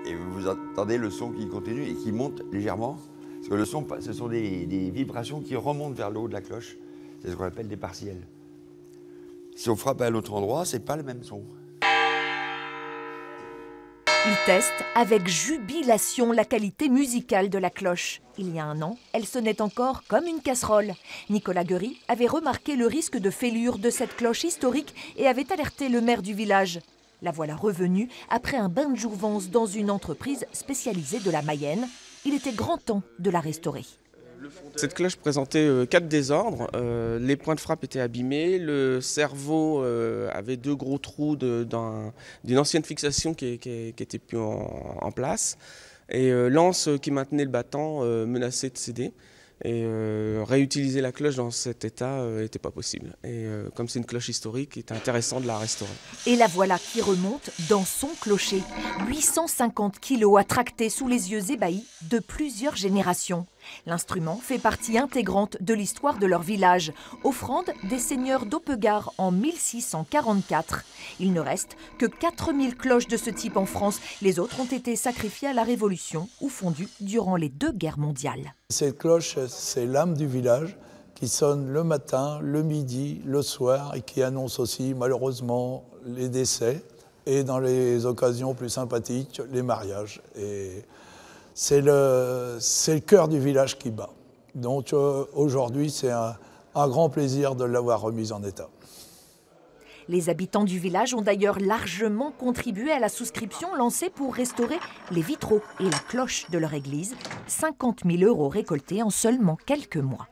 Et vous entendez le son qui continue et qui monte légèrement. Parce que le son, ce sont des vibrations qui remontent vers le haut de la cloche. C'est ce qu'on appelle des partiels. Si on frappe à un autre endroit, c'est pas le même son. Il teste avec jubilation la qualité musicale de la cloche. Il y a un an, elle sonnait encore comme une casserole. Nicolas Guéry avait remarqué le risque de fêlure de cette cloche historique et avait alerté le maire du village. La voilà revenue après un bain de jouvence dans une entreprise spécialisée de la Mayenne. Il était grand temps de la restaurer. Cette cloche présentait 4 désordres. Les points de frappe étaient abîmés, le cerveau avait 2 gros trous d'une ancienne fixation qui était plus en place. Et l'anse qui maintenait le battant menaçait de céder. Et réutiliser la cloche dans cet état n'était pas possible. Et comme c'est une cloche historique, il était intéressant de la restaurer. Et la voilà qui remonte dans son clocher. 850 kilos à tracter sous les yeux ébahis de plusieurs générations. L'instrument fait partie intégrante de l'histoire de leur village. Offrande des seigneurs d'Oppegarde en 1644. Il ne reste que 4000 cloches de ce type en France. Les autres ont été sacrifiées à la Révolution ou fondues durant les 2 guerres mondiales. Cette cloche, c'est l'âme du village qui sonne le matin, le midi, le soir et qui annonce aussi malheureusement les décès et dans les occasions plus sympathiques, les mariages. Et c'est le cœur du village qui bat. Donc aujourd'hui, c'est un grand plaisir de l'avoir remise en état. Les habitants du village ont d'ailleurs largement contribué à la souscription lancée pour restaurer les vitraux et la cloche de leur église. 50 000 € récoltés en seulement quelques mois.